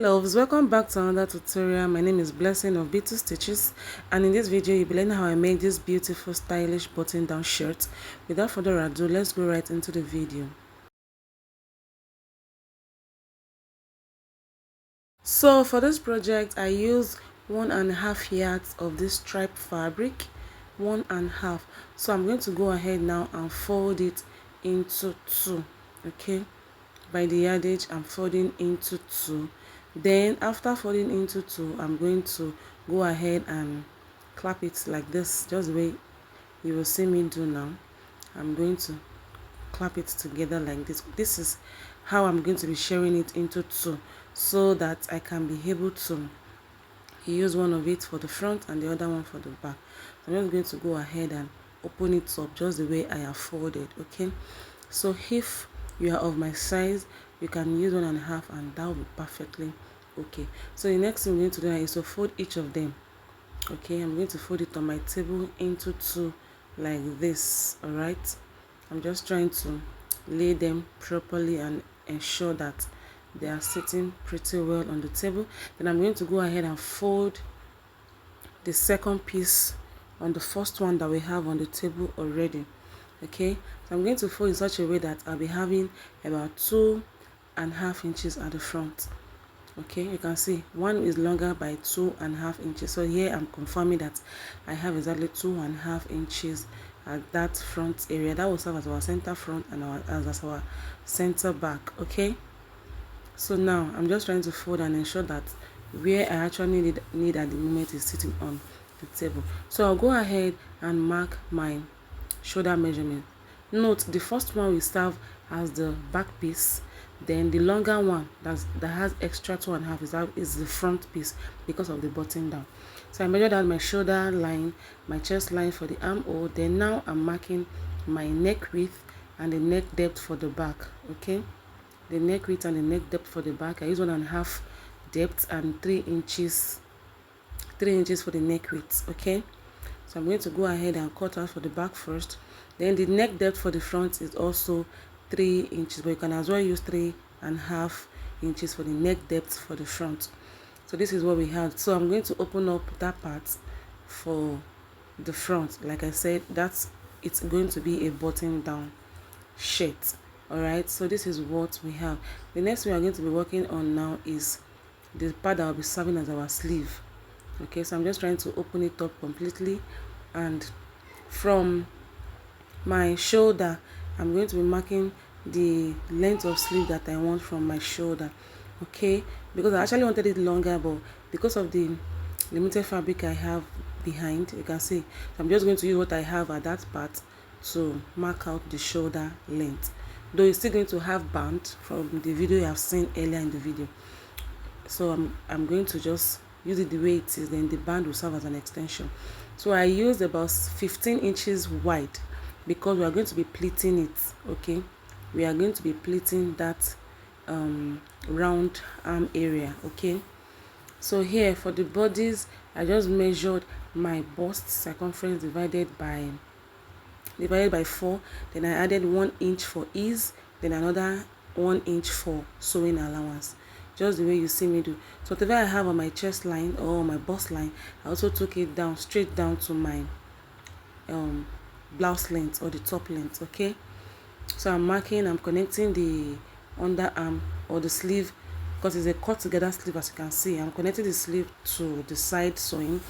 Loves, welcome back to another tutorial. My name is Blessing of B2 Stitches, and in this video you'll be learning how I make this beautiful stylish button down shirt. Without further ado, let's go right into the video. So for this project I used 1.5 yards of this striped fabric, 1.5. So I'm going to go ahead now and fold it into 2. Okay, by the yardage I'm folding into 2. Then after folding into 2, I'm going to go ahead and clap it like this, just the way you will see me do now. I'm going to clap it together like this. This is how I'm going to be sharing it into 2, so that I can be able to use one of it for the front and the other one for the back. So I'm just going to go ahead and open it up just the way I have folded. Okay, so if you are of my size, you can use 1.5 and that will be perfectly okay. So the next thing we're going to do is to fold each of them. Okay, I'm going to fold it on my table into 2 like this. All right, I'm just trying to lay them properly and ensure that they are sitting pretty well on the table. Then I'm going to go ahead and fold the second piece on the first one that we have on the table already. Okay, so I'm going to fold in such a way that I'll be having about 2.5 inches at the front. Okay, you can see one is longer by 2.5 inches. So here I'm confirming that I have exactly 2.5 inches at that front area. That will serve as our center front and as our center back. Okay, so now I'm just trying to fold and ensure that where I actually need at the moment is sitting on the table. So I'll go ahead and mark my shoulder measurement. Note the first one we serve as the back piece, then the longer one that has extra 2.5 is the front piece because of the button down. So I measured out my shoulder line, my chest line for the armhole. Then now I'm marking my neck width and the neck depth for the back. Okay, the neck width and the neck depth for the back, I use 1.5 depth and 3 inches for the neck width. Okay, so I'm going to go ahead and cut out for the back first. Then the neck depth for the front is also 3 inches, but you can as well use 3.5 inches for the neck depth for the front. So this is what we have. So I'm going to open up that part for the front. Like I said, it's going to be a button down shirt. All right, so this is what we have. The next we are going to be working on now is the part that will be serving as our sleeve. Okay, so I'm just trying to open it up completely, and from my shoulder I'm going to be marking the length of sleeve that I want from my shoulder. Okay, because I actually wanted it longer, but because of the limited fabric I have behind, you can see, so I'm just going to use what I have at that part to mark out the shoulder length, though it's still going to have band from the video you have seen earlier in the video. So I'm going to just use it the way it is, then the band will serve as an extension. So I used about 15 inches wide because we are going to be pleating it. Okay, we are going to be pleating that round arm area. Okay, so here for the bodies I just measured my bust circumference divided by 4. Then I added 1 inch for ease, then another 1 inch for sewing allowance, just the way you see me do. So whatever I have on my chest line or my bust line, I also took it down straight down to my blouse length or the top length. Okay, so I'm connecting the underarm or the sleeve, because it's a cut together sleeve. As you can see, I'm connecting the sleeve to the side sewing.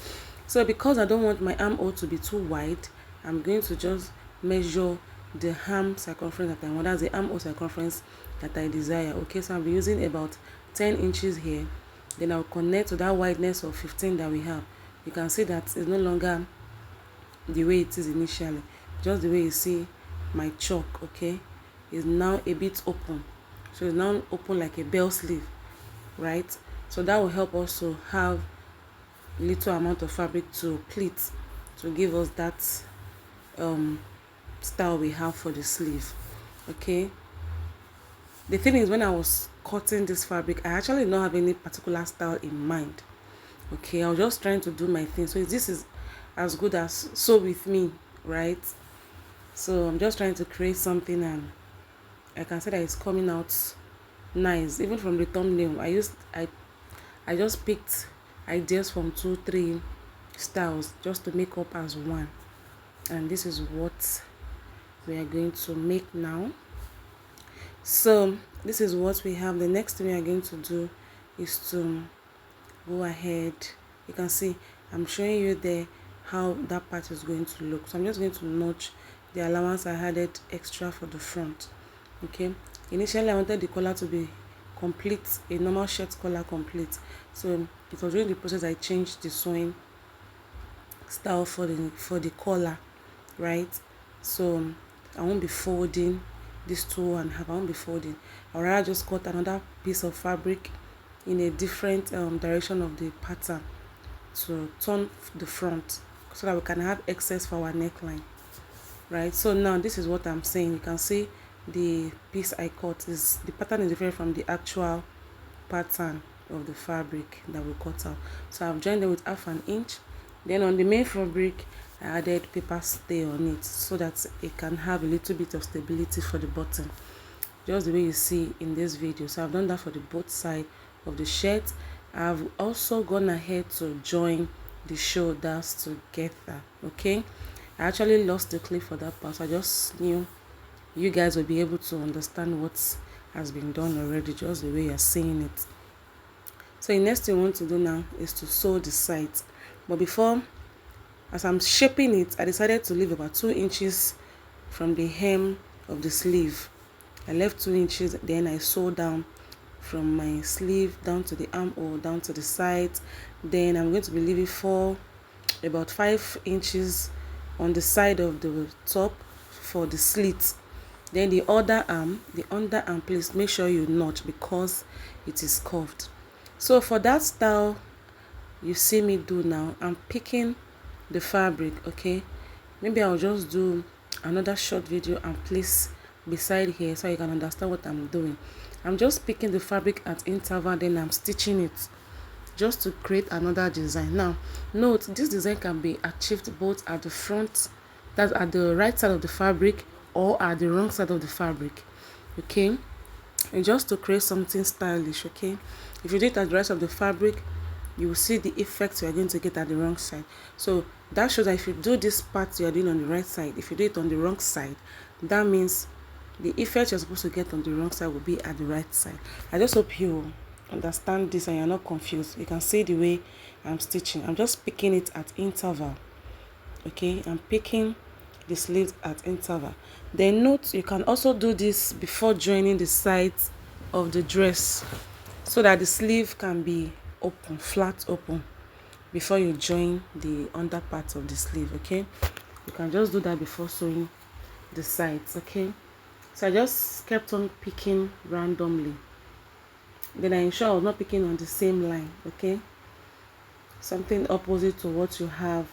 So because I don't want my armhole to be too wide, I'm going to just measure the arm circumference that I want. That's the armhole circumference that I desire. Okay, so I'll be using about 10 inches here. Then I'll connect to that wideness of 15 that we have. You can see that it's no longer the way it is initially, just the way you see my chalk. Okay, is now a bit open, so it's now open like a bell sleeve, right? So that will help us to have little amount of fabric to pleat to give us that style we have for the sleeve. Okay, the thing is, when I was cutting this fabric, I actually did not have any particular style in mind. Okay, I was just trying to do my thing. So this is as good as sew with me, right? So I'm just trying to create something, and I can say that it's coming out nice. Even from the thumbnail, I I just picked ideas from 2-3 styles just to make up as one, and this is what we are going to make now. So this is what we have. The next thing we are going to do is to go ahead. You can see I'm showing you there how that part is going to look. So I'm just going to notch the allowance I added extra for the front. Okay, initially I wanted the collar to be complete, a normal shirt collar complete. So it was during the process I changed the sewing style for the collar, right? So I won't be folding this 2.5. I won't be folding. I'll rather just cut another piece of fabric in a different direction of the pattern to turn the front so that we can have excess for our neckline, right? So now this is what I'm saying. You can see the piece I cut is, the pattern is different from the actual pattern of the fabric that we cut out. So I've joined it with 1/2 inch. Then on the main fabric I added paper stay on it so that it can have a little bit of stability for the bottom, just the way you see in this video. So I've done that for the both side of the shirt. I've also gone ahead to join the shoulders together. Okay, I actually lost the clip for that part, so I just knew you guys will be able to understand what has been done already, just the way you're seeing it. So the next thing we want to do now is to sew the sides. But before, as I'm shaping it, I decided to leave about 2 inches from the hem of the sleeve. I left 2 inches, then I sew down from my sleeve down to the armhole, down to the side. Then I'm going to be leaving about 5 inches on the side of the top for the slit. Then the underarm, please make sure you notch because it is curved. So for that style you see me do now, I'm picking the fabric. Okay, maybe I'll just do another short video and place beside here so you can understand what I'm doing. I'm just picking the fabric at interval, then I'm stitching it just to create another design. Now note, this design can be achieved both at the front, that's at the right side of the fabric, or at the wrong side of the fabric. Okay, and just to create something stylish. Okay, if you do it at the right side of the fabric, you will see the effects you are going to get at the wrong side. So that shows that if you do this part you are doing on the right side, if you do it on the wrong side, that means the effect you're supposed to get on the wrong side will be at the right side. I just hope you understand this and you're not confused. You can see the way I'm stitching. I'm just picking it at interval. Okay, I'm picking the sleeves at interval. Then note, you can also do this before joining the sides of the dress so that the sleeve can be open, flat open, before you join the under part of the sleeve. Okay, you can just do that before sewing the sides. Okay, so I just kept on picking randomly, then I ensure I was not picking on the same line. Okay, something opposite to what you have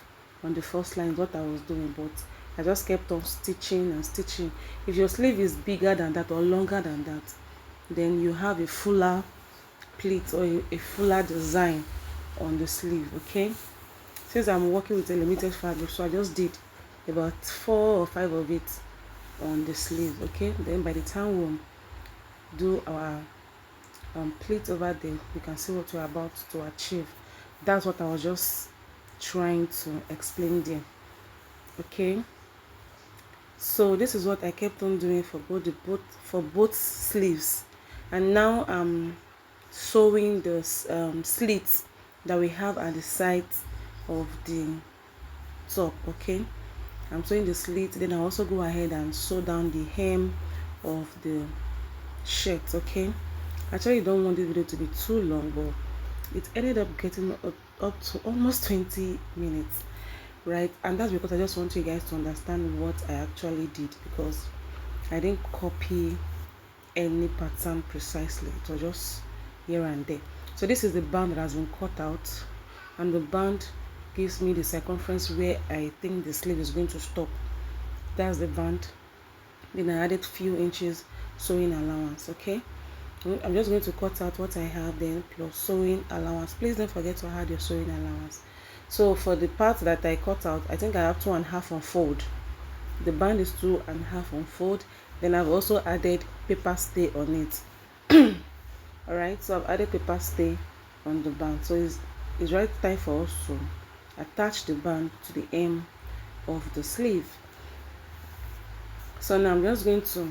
on the first line is what I was doing, but I just kept on stitching and stitching. If your sleeve is bigger than that or longer than that, then you have a fuller pleat or a fuller design on the sleeve. Okay, since I'm working with a limited fabric, so I just did about 4 or 5 of it on the sleeve. Okay, then by the time we'll do our pleat over there, you can see what we're about to achieve. That's what I was just trying to explain there. Okay, so this is what I kept on doing for both sleeves, and now I'm sewing the slits that we have at the sides of the top. Okay, I'm sewing the slit, then I also go ahead and sew down the hem of the shirt. Okay, actually you don't want this video to be too long, but it ended up getting up to almost 20 minutes, right? And that's because I just want you guys to understand what I actually did, because I didn't copy any pattern precisely. It was just here and there. So this is the band that has been cut out, and the band gives me the circumference where I think the sleeve is going to stop. That's the band. Then I added few inches sewing allowance. Okay, I'm just going to cut out what I have then plus sewing allowance. Please don't forget to add your sewing allowance. So for the part that I cut out, I think I have 2.5 on fold. The band is 2.5 on fold. Then I've also added paper stay on it. All right, so I've added paper stay on the band. So it's right time for us to attach the band to the hem of the sleeve. So now I'm just going to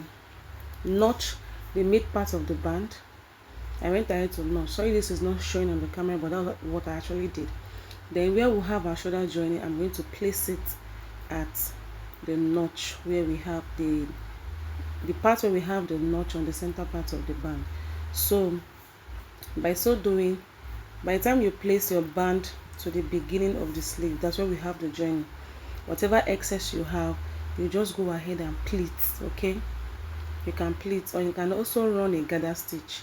notch the mid part of the band. I went ahead to notch. Sorry, this is not showing on the camera, but that's what I actually did. Then where we have our shoulder joining, I'm going to place it at the notch where we have the part where we have the notch on the center part of the band. So by so doing, by the time you place your band to the beginning of the sleeve, that's where we have the joining. Whatever excess you have, you just go ahead and pleat. Okay, you can pleat, or you can also run a gather stitch.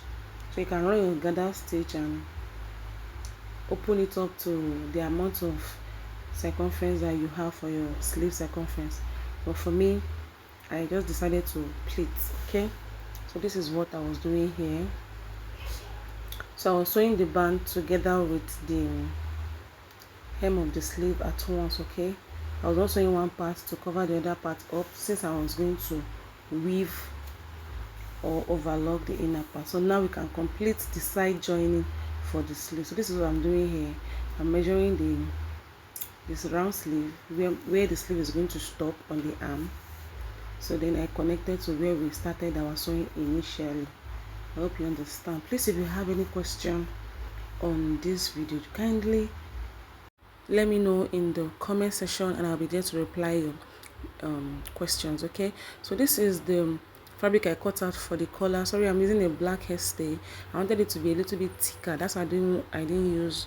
So you can run a gather stitch and open it up to the amount of circumference that you have for your sleeve circumference. But for me, I just decided to pleat. Okay, so this is what I was doing here. So I was sewing the band together with the hem of the sleeve at once. Okay, I was also sewing one part to cover the other part up, since I was going to weave or overlock the inner part. So now we can complete the side joining for the sleeve. So this is what I'm doing here. I'm measuring this round sleeve where the sleeve is going to stop on the arm. So then I connected to where we started our sewing initially. I hope you understand. Please, if you have any question on this video, kindly let me know in the comment section and I'll be there to reply your questions. Okay, so this is the fabric I cut out for the collar. Sorry, I'm using a black hairstay. I wanted it to be a little bit thicker. That's why I didn't use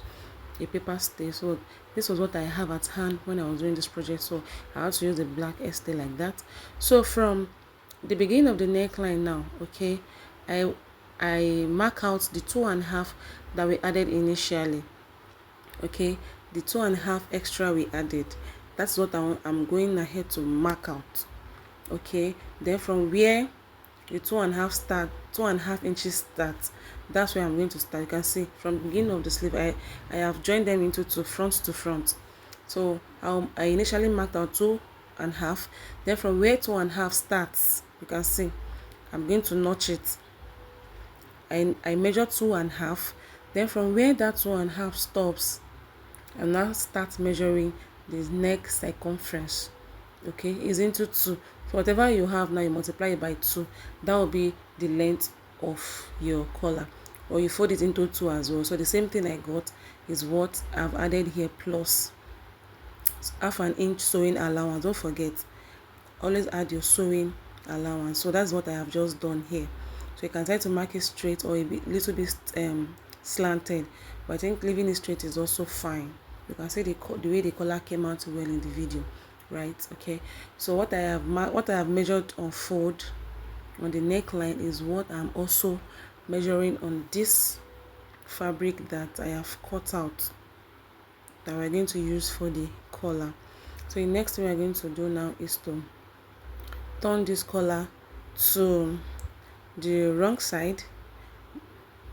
a paper stay. So this was what I have at hand when I was doing this project, so I had to use a black hairstay like that. So from the beginning of the neckline now, okay, I mark out the 2.5 that we added initially. Okay, the 2.5 extra we added, that's what I'm going ahead to mark out. Okay, then from where the 2.5 inches start, that's where I'm going to start. You can see from the beginning of the sleeve, I have joined them into two, front to front. So I initially marked out 2.5. Then from where 2.5 starts, you can see I'm going to notch it. I measure 2.5. Then from where that 2.5 stops, I now start measuring the neck circumference. Okay, is into 2. So whatever you have now, you multiply it by 2. That will be the length of your collar, or you fold it into 2 as well. So the same thing I got is what I've added here, plus half an inch sewing allowance. Don't forget, always add your sewing allowance. So that's what I have just done here. So you can try to mark it straight or a little bit slanted, but I think leaving it straight is also fine. You can see the way the collar came out well in the video, right? Okay, so what I have measured on fold on the neckline is what I'm also measuring on this fabric that I have cut out that we're going to use for the collar. So the next thing we're going to do now is to turn this collar to the wrong side,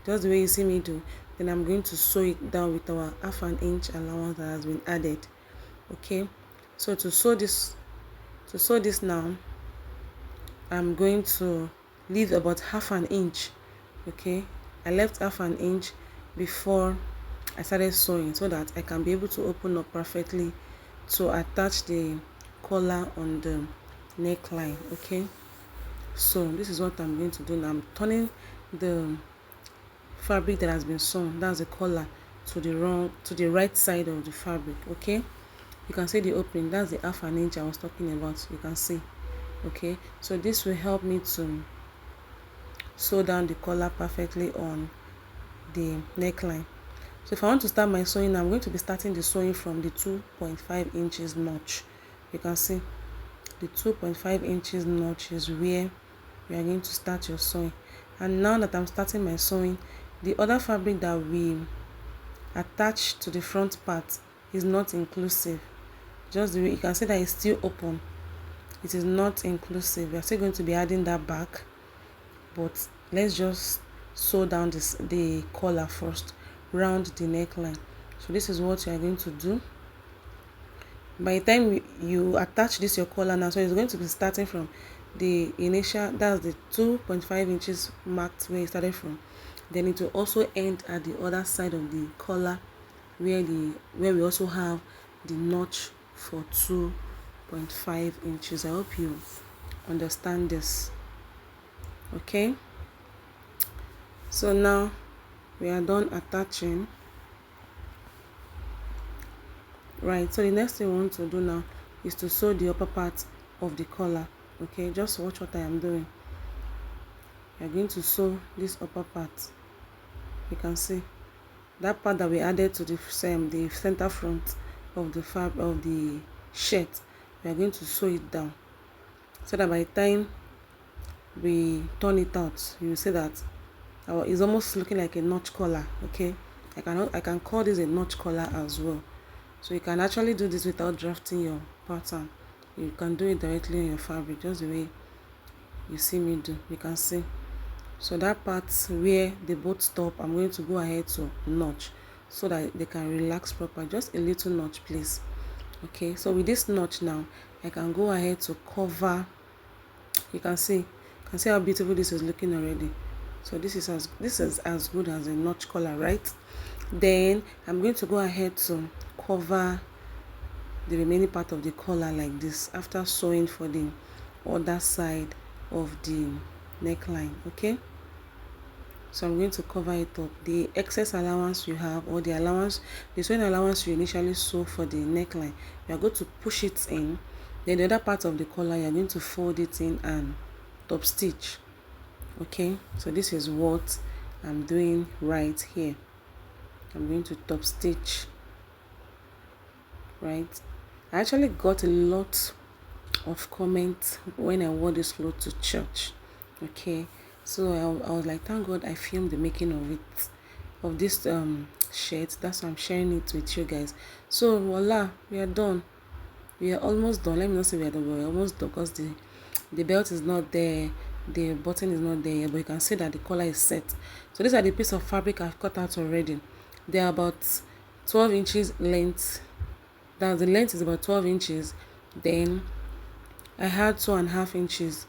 just the way you see me do. Then I'm going to sew it down with our half an inch allowance that has been added. Okay, so to sew this now, I'm going to leave about half an inch. Okay, I left half an inch before I started sewing so that I can be able to open up perfectly to attach the collar on the neckline. Okay, so this is what I'm going to do now. I'm turning the fabric that has been sewn, that's the collar, to the right side of the fabric. Okay, you can see the opening, that's the half an inch I was talking about. You can see. Okay, so this will help me to sew down the collar perfectly on the neckline. So if I want to start my sewing, I'm going to be starting the sewing from the 2.5 inches notch. You can see the 2.5 inches notch is where you are going to start your sewing. And now that I'm starting my sewing, the other fabric that we attach to the front part is not inclusive. Just the way you can see that it's still open, it is not inclusive. We are still going to be adding that back, but let's just sew down the collar first, round the neckline. So this is what you are going to do. By the time you attach this your collar now, so it's going to be starting from the initial, that's the 2.5 inches marked where you started from. Then it will also end at the other side of the collar where we also have the notch for 2.5 inches. I hope you understand this. Okay, so now we are done attaching. Right, so the next thing we want to do now is to sew the upper part of the collar. Okay, just watch what I am doing. We are going to sew this upper part. You can see that part that we added to the center front of the fabric of the shirt. We are going to sew it down so that by the time we turn it out, you will see that it's almost looking like a notch collar. Okay, I can call this a notch collar as well. So you can actually do this without drafting your pattern. You can do it directly on your fabric, just the way you see me do. You can see. So that part where they both stop, I'm going to go ahead to notch so that they can relax proper. Just a little notch, please. Okay, so with this notch now, I can go ahead to cover. You can see how beautiful this is looking already. So this is as good as a notch collar, right? Then I'm going to go ahead to cover the remaining part of the collar like this after sewing for the other side of the neckline. Okay, so I'm going to cover it up. The excess allowance you have, or the sewing allowance you initially sew for the neckline, you are going to push it in. Then the other part of the collar, you are going to fold it in and top stitch. Okay, so this is what I'm doing right here. I'm going to top stitch. Right, I actually got a lot of comments when I wore this cloth to church. Okay, so I was like, thank God I filmed the making of this shirt. That's why I'm sharing it with you guys. So voila, we are done. We are almost done. Let me not say we are done, but we're almost done because the belt is not there, the button is not there, but you can see that the collar is set. So these are the piece of fabric I've cut out already. They are about 12 inches length. That the length is about 12 inches. Then I had 2.5 inches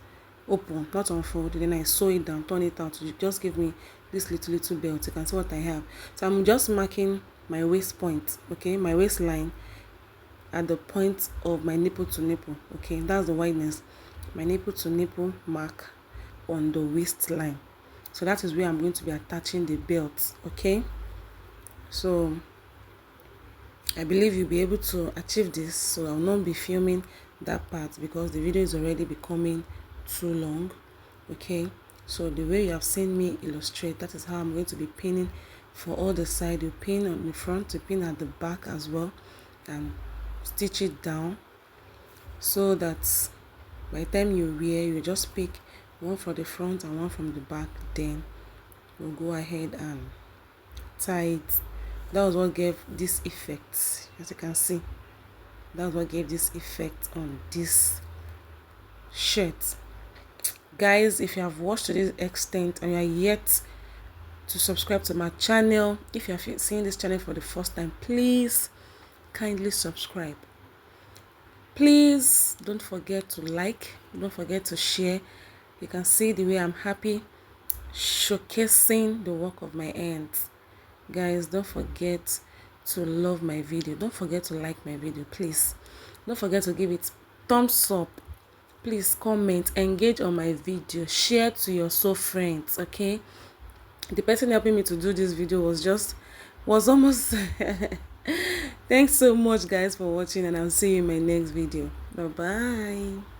open, not unfolded. Then I sew it down, turn it out to just give me this little belt. You can see what I have. So I'm just marking my waist point, okay, my waistline at the point of my nipple to nipple. Okay, that's the wideness. My nipple to nipple mark on the waistline. So that is where I'm going to be attaching the belt. Okay, so I believe you'll be able to achieve this, so I'll not be filming that part because the video is already becoming too long. Okay, so the way you have seen me illustrate, that is how I'm going to be pinning for all the side. You pin on the front, you pin at the back as well, and stitch it down so that by the time you wear, you just pick one from the front and one from the back. Then we'll go ahead and tie it. That was what gave this effect. As you can see, that's what gave this effect on this shirt. Guys, if you have watched to this extent and you are yet to subscribe to my channel, if you are seeing this channel for the first time, please kindly subscribe. Please don't forget to like, don't forget to share. You can see the way I'm happy showcasing the work of my hands. Guys, don't forget to love my video. Don't forget to like my video, please. Don't forget to give it thumbs up. Please comment, engage on my video, share to your friends. Okay, the person helping me to do this video was almost thanks so much guys for watching, and I'll see you in my next video. Bye bye.